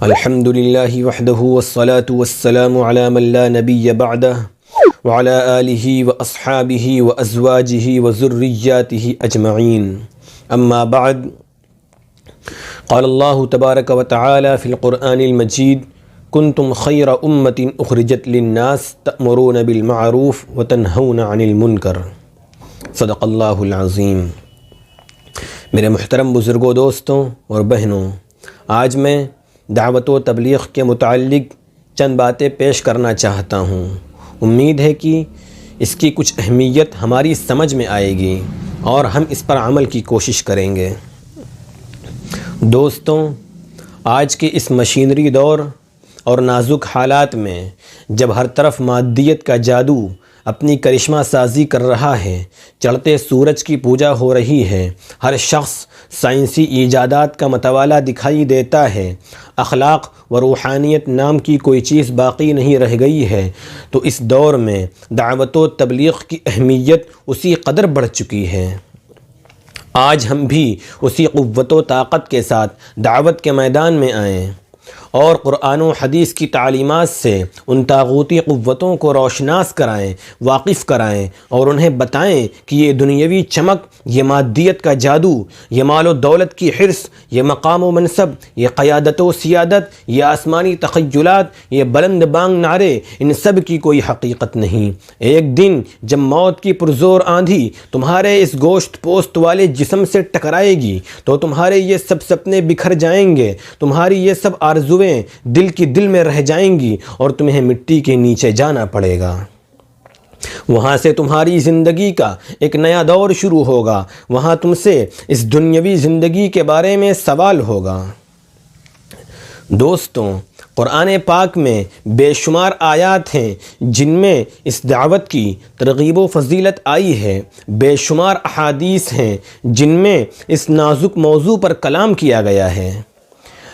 الحمد للہ وحدہ والصلاة والسلام علی من لا نبی بعدہ وعلی آلہ واصحابہ وازواجہ وذریاتہ اجمعین اما بعد قال اللہ تبارک وتعالی فی القرآن المجید کنتم خیر امۃ اخرجت للناس تأمرون بالمعروف وتنہون عن المنکر صدق اللہ العظیم۔ میرے محترم بزرگوں، دوستوں اور بہنوں، آج میں دعوت و تبلیغ کے متعلق چند باتیں پیش کرنا چاہتا ہوں۔ امید ہے کہ اس کی کچھ اہمیت ہماری سمجھ میں آئے گی اور ہم اس پر عمل کی کوشش کریں گے۔ دوستوں، آج کے اس مشینری دور اور نازک حالات میں جب ہر طرف مادیت کا جادو اپنی کرشمہ سازی کر رہا ہے، چڑھتے سورج کی پوجا ہو رہی ہے، ہر شخص سائنسی ایجادات کا متوالا دکھائی دیتا ہے، اخلاق و روحانیت نام کی کوئی چیز باقی نہیں رہ گئی ہے، تو اس دور میں دعوت و تبلیغ کی اہمیت اسی قدر بڑھ چکی ہے۔ آج ہم بھی اسی قوت و طاقت کے ساتھ دعوت کے میدان میں آئیں اور قرآن و حدیث کی تعلیمات سے ان طاغوتی قوتوں کو روشناس کرائیں، واقف کرائیں اور انہیں بتائیں کہ یہ دنیاوی چمک، یہ مادیت کا جادو، یہ مال و دولت کی حرص، یہ مقام و منصب، یہ قیادت و سیادت، یہ آسمانی تخیلات، یہ بلند بانگ نعرے، ان سب کی کوئی حقیقت نہیں۔ ایک دن جب موت کی پرزور آندھی تمہارے اس گوشت پوست والے جسم سے ٹکرائے گی تو تمہارے یہ سب سپنے بکھر جائیں گے، تمہاری یہ سب آرزویں دل کی دل میں رہ جائیں گی اور تمہیں مٹی کے نیچے جانا پڑے گا۔ وہاں سے تمہاری زندگی کا ایک نیا دور شروع ہوگا، وہاں تم سے اس دنیاوی زندگی کے بارے میں سوال ہوگا۔ دوستوں، قرآن پاک میں بے شمار آیات ہیں جن میں اس دعوت کی ترغیب و فضیلت آئی ہے، بے شمار احادیث ہیں جن میں اس نازک موضوع پر کلام کیا گیا ہے۔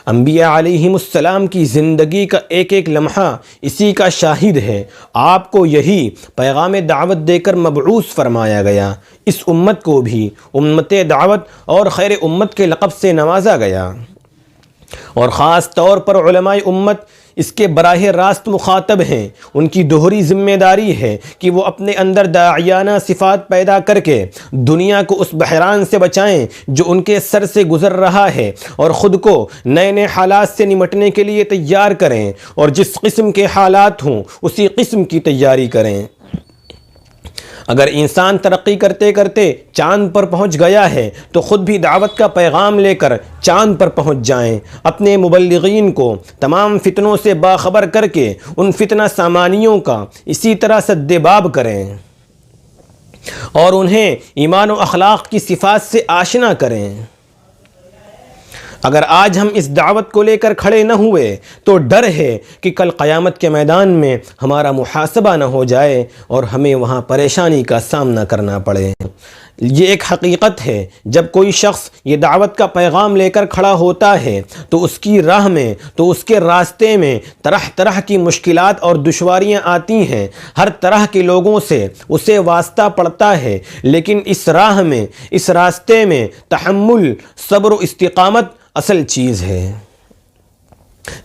انبیاء علیہم السلام کی زندگی کا ایک ایک لمحہ اسی کا شاہد ہے۔ آپ کو یہی پیغام دعوت دے کر مبعوث فرمایا گیا، اس امت کو بھی امت دعوت اور خیر امت کے لقب سے نوازا گیا، اور خاص طور پر علماء امت اس کے براہ راست مخاطب ہیں۔ ان کی دوہری ذمہ داری ہے کہ وہ اپنے اندر داعیانہ صفات پیدا کر کے دنیا کو اس بحران سے بچائیں جو ان کے سر سے گزر رہا ہے، اور خود کو نئے نئے حالات سے نمٹنے کے لیے تیار کریں، اور جس قسم کے حالات ہوں اسی قسم کی تیاری کریں۔ اگر انسان ترقی کرتے کرتے چاند پر پہنچ گیا ہے تو خود بھی دعوت کا پیغام لے کر چاند پر پہنچ جائیں، اپنے مبلغین کو تمام فتنوں سے باخبر کر کے ان فتنہ سامانیوں کا اسی طرح سدباب کریں اور انہیں ایمان و اخلاق کی صفات سے آشنا کریں۔ اگر آج ہم اس دعوت کو لے کر کھڑے نہ ہوئے تو ڈر ہے کہ کل قیامت کے میدان میں ہمارا محاسبہ نہ ہو جائے اور ہمیں وہاں پریشانی کا سامنا کرنا پڑے۔ یہ ایک حقیقت ہے، جب کوئی شخص یہ دعوت کا پیغام لے کر کھڑا ہوتا ہے تو اس کی راہ میں، تو اس کے راستے میں طرح طرح کی مشکلات اور دشواریاں آتی ہیں، ہر طرح کے لوگوں سے اسے واسطہ پڑتا ہے، لیکن اس راہ میں، اس راستے میں تحمل، صبر و استقامت اصل چیز ہے۔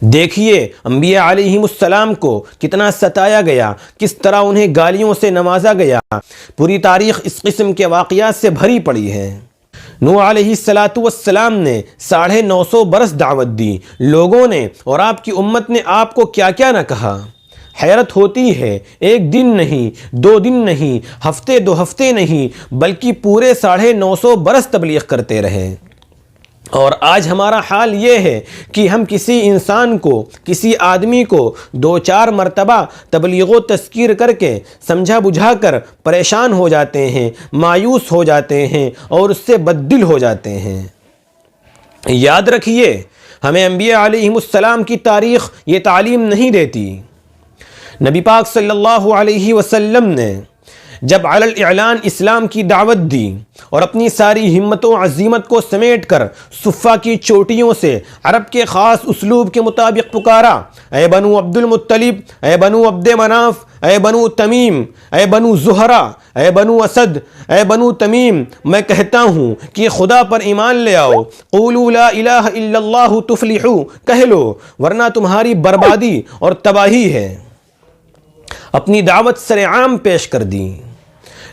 دیکھیے انبیاء علیہم السلام کو کتنا ستایا گیا، کس طرح انہیں گالیوں سے نوازا گیا۔ پوری تاریخ اس قسم کے واقعات سے بھری پڑی ہے۔ نوح علیہ السلام نے 950 برس دعوت دی، لوگوں نے اور آپ کی امت نے آپ کو کیا کیا نہ کہا۔ حیرت ہوتی ہے، ایک دن نہیں، 2 دن نہیں، ہفتے 2 ہفتے نہیں، بلکہ پورے 950 برس تبلیغ کرتے رہے۔ اور آج ہمارا حال یہ ہے کہ ہم کسی انسان کو، کسی آدمی کو 2-4 مرتبہ تبلیغ و تذکیر کر کے سمجھا بجھا کر پریشان ہو جاتے ہیں، مایوس ہو جاتے ہیں اور اس سے بددل ہو جاتے ہیں۔ یاد رکھیے، ہمیں انبیاء علیہم السلام کی تاریخ یہ تعلیم نہیں دیتی۔ نبی پاک صلی اللہ علیہ وسلم نے جب علی الاعلان اسلام کی دعوت دی اور اپنی ساری ہمت و عزیمت کو سمیٹ کر صفا کی چوٹیوں سے عرب کے خاص اسلوب کے مطابق پکارا، اے بنو عبد المطلب، اے بنو عبد مناف، اے بنو تمیم، اے بنو زہرہ، اے بنو اسد، اے بنو تمیم، میں کہتا ہوں کہ خدا پر ایمان لے آؤ، قولوا لا الہ الا اللہ تفلحوا، کہہ لو ورنہ تمہاری بربادی اور تباہی ہے۔ اپنی دعوت سر عام پیش کر دی،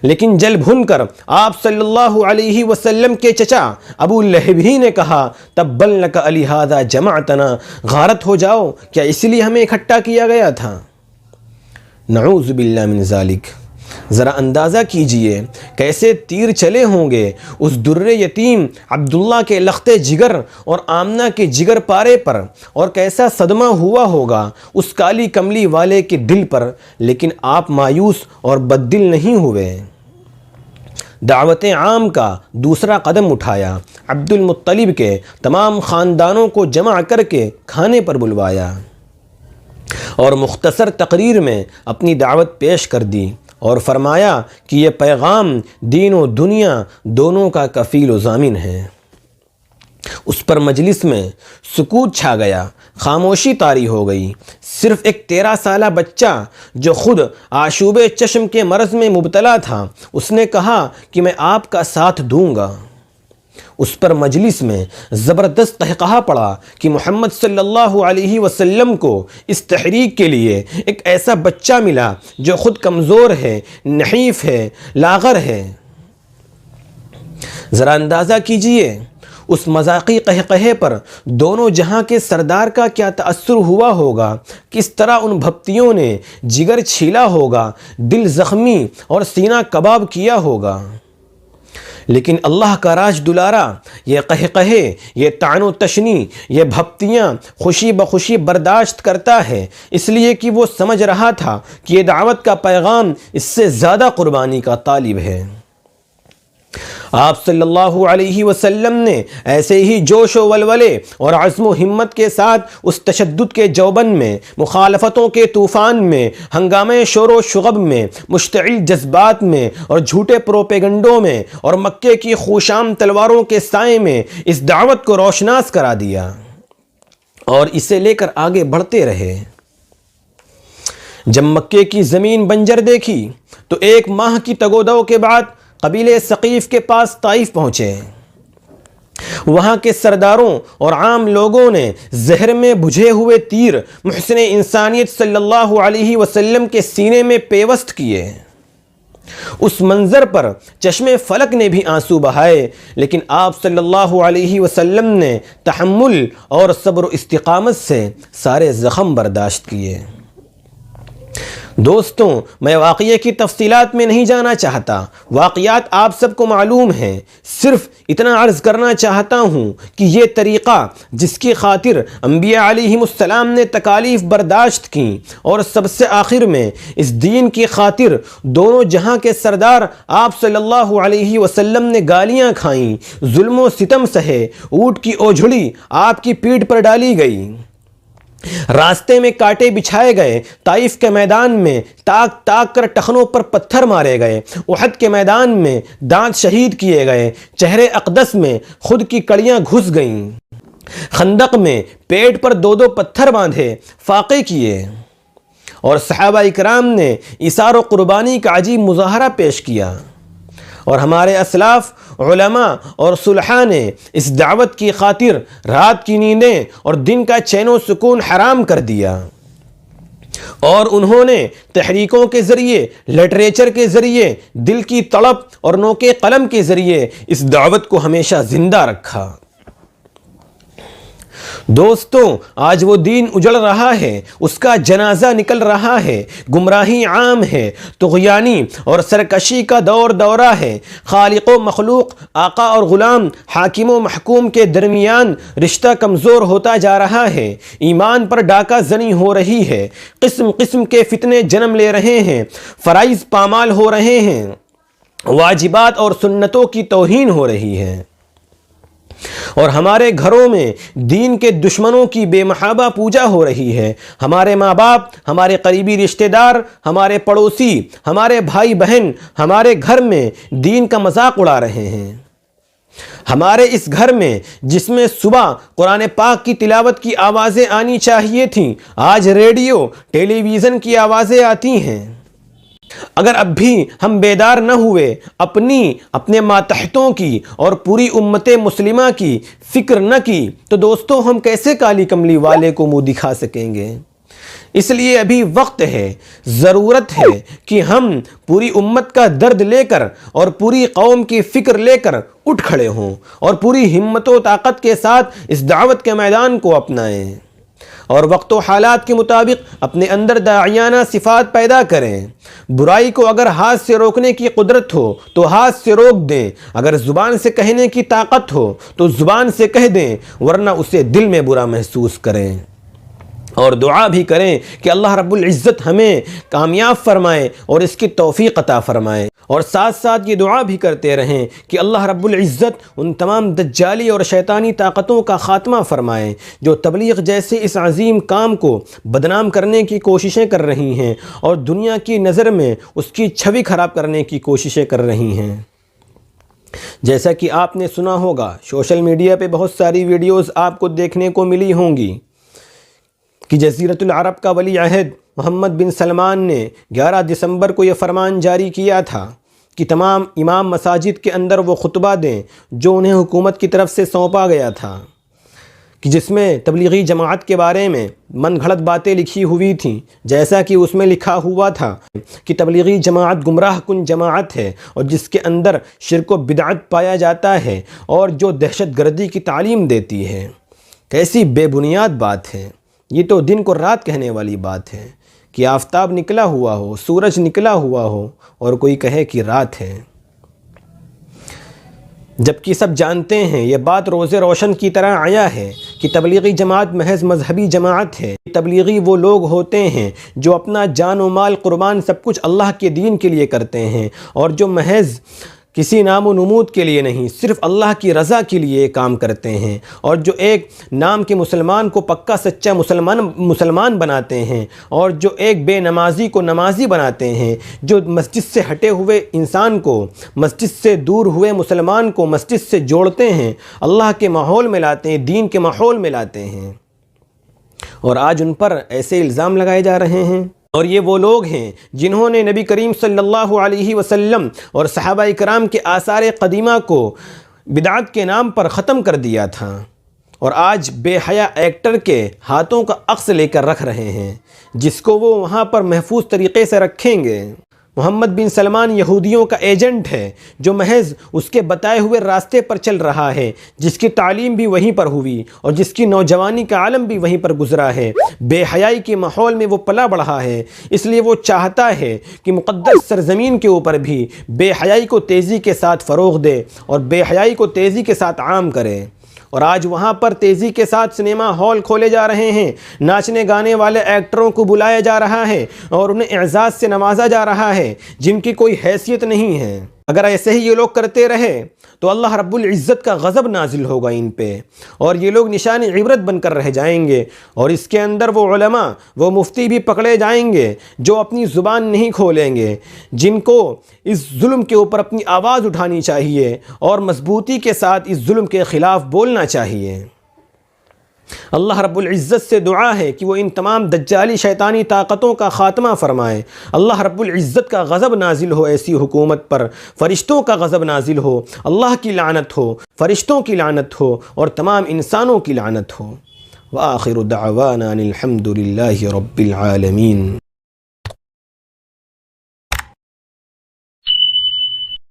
لیکن جل بھن کر آپ صلی اللہ علیہ وسلم کے چچا ابو لہب ہی نے کہا، تبا لک لہذا جمعتنا، غارت ہو جاؤ، کیا اس لیے ہمیں اکٹھا کیا گیا تھا؟ نعوذ باللہ من ذالک۔ ذرا اندازہ کیجئے کیسے تیر چلے ہوں گے اس در یتیم عبداللہ کے لخت جگر اور آمنہ کے جگر پارے پر، اور کیسا صدمہ ہوا ہوگا اس کالی کملی والے کے دل پر، لیکن آپ مایوس اور بددل نہیں ہوئے۔ دعوت عام کا دوسرا قدم اٹھایا، عبد المطلب کے تمام خاندانوں کو جمع کر کے کھانے پر بلوایا اور مختصر تقریر میں اپنی دعوت پیش کر دی اور فرمایا کہ یہ پیغام دین و دنیا دونوں کا کفیل و ضامن ہے۔ اس پر مجلس میں سکوت چھا گیا، خاموشی طاری ہو گئی۔ صرف ایک 13 سالہ بچہ جو خود آشوب چشم کے مرض میں مبتلا تھا، اس نے کہا کہ میں آپ کا ساتھ دوں گا۔ اس پر مجلس میں زبردست قہقہا پڑا کہ محمد صلی اللہ علیہ وسلم کو اس تحریک کے لیے ایک ایسا بچہ ملا جو خود کمزور ہے، نحیف ہے، لاغر ہے۔ ذرا اندازہ کیجئے اس مذاقی قہقہے پر دونوں جہاں کے سردار کا کیا تأثر ہوا ہوگا، کس طرح ان بھپتیوں نے جگر چھیلا ہوگا، دل زخمی اور سینہ کباب کیا ہوگا۔ لیکن اللہ کا راج دلارا یہ قہقہے، یہ طعن و تشنی، یہ بھپتیاں خوشی بخوشی برداشت کرتا ہے، اس لیے کہ وہ سمجھ رہا تھا کہ یہ دعوت کا پیغام اس سے زیادہ قربانی کا طالب ہے۔ آپ صلی اللہ علیہ وسلم نے ایسے ہی جوش و ولولے اور عزم و ہمت کے ساتھ اس تشدد کے جوبن میں، مخالفتوں کے طوفان میں، ہنگامے شور و شغب میں، مشتعل جذبات میں اور جھوٹے پروپیگنڈوں میں اور مکے کی خوشام تلواروں کے سائے میں اس دعوت کو روشناس کرا دیا اور اسے لے کر آگے بڑھتے رہے۔ جب مکے کی زمین بنجر دیکھی تو 1 ماہ کی تگ و دو کے بعد قبیلے ثقیف کے پاس طائف پہنچے۔ وہاں کے سرداروں اور عام لوگوں نے زہر میں بجھے ہوئے تیر محسن انسانیت صلی اللہ علیہ وسلم کے سینے میں پیوست کیے۔ اس منظر پر چشم فلک نے بھی آنسو بہائے، لیکن آپ صلی اللہ علیہ وسلم نے تحمل اور صبر و استقامت سے سارے زخم برداشت کیے۔ دوستوں، میں واقعے کی تفصیلات میں نہیں جانا چاہتا، واقعات آپ سب کو معلوم ہیں۔ صرف اتنا عرض کرنا چاہتا ہوں کہ یہ طریقہ جس کی خاطر انبیاء علیہم السلام نے تکالیف برداشت کیں اور سب سے آخر میں اس دین کی خاطر دونوں جہاں کے سردار آپ صلی اللہ علیہ وسلم نے گالیاں کھائیں، ظلم و ستم سہے، اونٹ کی اوجھڑی آپ کی پیٹھ پر ڈالی گئی، راستے میں کانٹے بچھائے گئے، طائف کے میدان میں تاک تاک کر ٹخنوں پر پتھر مارے گئے، احد کے میدان میں دانت شہید کیے گئے، چہرے اقدس میں خود کی کڑیاں گھس گئیں، خندق میں پیٹ پر 2 پتھر باندھے فاقے کیے، اور صحابہ اکرام نے ایثار و قربانی کا عجیب مظاہرہ پیش کیا، اور ہمارے اسلاف علماء اور صلحاء نے اس دعوت کی خاطر رات کی نیندیں اور دن کا چین و سکون حرام کر دیا، اور انہوں نے تحریکوں کے ذریعے، لٹریچر کے ذریعے، دل کی تڑپ اور نوکے قلم کے ذریعے اس دعوت کو ہمیشہ زندہ رکھا۔ دوستوں، آج وہ دین اجڑ رہا ہے، اس کا جنازہ نکل رہا ہے، گمراہی عام ہے، طغیانی اور سرکشی کا دور دورہ ہے، خالق و مخلوق، آقا اور غلام، حاکم و محکوم کے درمیان رشتہ کمزور ہوتا جا رہا ہے، ایمان پر ڈاکہ زنی ہو رہی ہے، قسم قسم کے فتنے جنم لے رہے ہیں، فرائض پامال ہو رہے ہیں، واجبات اور سنتوں کی توہین ہو رہی ہے، اور ہمارے گھروں میں دین کے دشمنوں کی بے محابہ پوجا ہو رہی ہے۔ ہمارے ماں باپ، ہمارے قریبی رشتہ دار، ہمارے پڑوسی، ہمارے بھائی بہن ہمارے گھر میں دین کا مذاق اڑا رہے ہیں۔ ہمارے اس گھر میں جس میں صبح قرآن پاک کی تلاوت کی آوازیں آنی چاہیے تھیں، آج ریڈیو، ٹیلی ویژن کی آوازیں آتی ہیں۔ اگر اب بھی ہم بیدار نہ ہوئے، اپنے ماتحتوں کی اور پوری امت مسلمہ کی فکر نہ کی، تو دوستو ہم کیسے کالی کملی والے کو منہ دکھا سکیں گے؟ اس لیے ابھی وقت ہے، ضرورت ہے کہ ہم پوری امت کا درد لے کر اور پوری قوم کی فکر لے کر اٹھ کھڑے ہوں اور پوری ہمت و طاقت کے ساتھ اس دعوت کے میدان کو اپنائیں اور وقت و حالات کے مطابق اپنے اندر داعیانہ صفات پیدا کریں۔ برائی کو اگر ہاتھ سے روکنے کی قدرت ہو تو ہاتھ سے روک دیں، اگر زبان سے کہنے کی طاقت ہو تو زبان سے کہہ دیں، ورنہ اسے دل میں برا محسوس کریں۔ اور دعا بھی کریں کہ اللہ رب العزت ہمیں کامیاب فرمائے اور اس کی توفیق عطا فرمائے، اور ساتھ ساتھ یہ دعا بھی کرتے رہیں کہ اللہ رب العزت ان تمام دجالی اور شیطانی طاقتوں کا خاتمہ فرمائے جو تبلیغ جیسے اس عظیم کام کو بدنام کرنے کی کوششیں کر رہی ہیں اور دنیا کی نظر میں اس کی چھوی خراب کرنے کی کوششیں کر رہی ہیں۔ جیسا کہ آپ نے سنا ہوگا، سوشل میڈیا پہ بہت ساری ویڈیوز آپ کو دیکھنے کو ملی ہوں گی کہ جزیرۃ العرب کا ولی عہد محمد بن سلمان نے 11 دسمبر کو یہ فرمان جاری کیا تھا کہ تمام امام مساجد کے اندر وہ خطبہ دیں جو انہیں حکومت کی طرف سے سونپا گیا تھا، کہ جس میں تبلیغی جماعت کے بارے میں من گھڑت باتیں لکھی ہوئی تھیں، جیسا کہ اس میں لکھا ہوا تھا کہ تبلیغی جماعت گمراہ کن جماعت ہے اور جس کے اندر شرک و بدعت پایا جاتا ہے اور جو دہشت گردی کی تعلیم دیتی ہے۔ کیسی بے بنیاد بات ہے! یہ تو دن کو رات کہنے والی بات ہے کہ آفتاب نکلا ہوا ہو، سورج نکلا ہوا ہو اور کوئی کہے کہ رات ہے، جبکہ سب جانتے ہیں یہ بات روز روشن کی طرح آیا ہے کہ تبلیغی جماعت محض مذہبی جماعت ہے۔ تبلیغی وہ لوگ ہوتے ہیں جو اپنا جان و مال قربان سب کچھ اللہ کے دین کے لیے کرتے ہیں اور جو محض کسی نام و نمود کے لیے نہیں، صرف اللہ کی رضا کے لیے کام کرتے ہیں، اور جو ایک نام کے مسلمان کو پکا سچا مسلمان بناتے ہیں اور جو ایک بے نمازی کو نمازی بناتے ہیں، جو مسجد سے ہٹے ہوئے انسان کو، مسجد سے دور ہوئے مسلمان کو مسجد سے جوڑتے ہیں، اللہ کے ماحول میں لاتے ہیں، دین کے ماحول میں لاتے ہیں، اور آج ان پر ایسے الزام لگائے جا رہے ہیں۔ اور یہ وہ لوگ ہیں جنہوں نے نبی کریم صلی اللہ علیہ وسلم اور صحابہ کرام کے آثار قدیمہ کو بدعت کے نام پر ختم کر دیا تھا، اور آج بے حیا ایکٹر کے ہاتھوں کا عکس لے کر رکھ رہے ہیں جس کو وہ وہاں پر محفوظ طریقے سے رکھیں گے۔ محمد بن سلمان یہودیوں کا ایجنٹ ہے جو محض اس کے بتائے ہوئے راستے پر چل رہا ہے، جس کی تعلیم بھی وہیں پر ہوئی اور جس کی نوجوانی کا عالم بھی وہیں پر گزرا ہے۔ بے حیائی کے ماحول میں وہ پلا بڑھا ہے، اس لیے وہ چاہتا ہے کہ مقدس سرزمین کے اوپر بھی بے حیائی کو تیزی کے ساتھ فروغ دے اور بے حیائی کو تیزی کے ساتھ عام کرے، اور آج وہاں پر تیزی کے ساتھ سنیما ہال کھولے جا رہے ہیں، ناچنے گانے والے ایکٹروں کو بلایا جا رہا ہے اور انہیں اعزاز سے نوازا جا رہا ہے جن کی کوئی حیثیت نہیں ہے۔ اگر ایسے ہی یہ لوگ کرتے رہے تو اللہ رب العزت کا غضب نازل ہوگا ان پہ، اور یہ لوگ نشان عبرت بن کر رہ جائیں گے، اور اس کے اندر وہ علماء، وہ مفتی بھی پکڑے جائیں گے جو اپنی زبان نہیں کھولیں گے، جن کو اس ظلم کے اوپر اپنی آواز اٹھانی چاہیے اور مضبوطی کے ساتھ اس ظلم کے خلاف بولنا چاہیے۔ اللہ رب العزت سے دعا ہے کہ وہ ان تمام دجالی شیطانی طاقتوں کا خاتمہ فرمائے، اللہ رب العزت کا غضب نازل ہو ایسی حکومت پر، فرشتوں کا غضب نازل ہو، اللہ کی لعنت ہو، فرشتوں کی لعنت ہو اور تمام انسانوں کی لعنت ہو۔ وآخر دعوانا الحمد للہ رب العالمین۔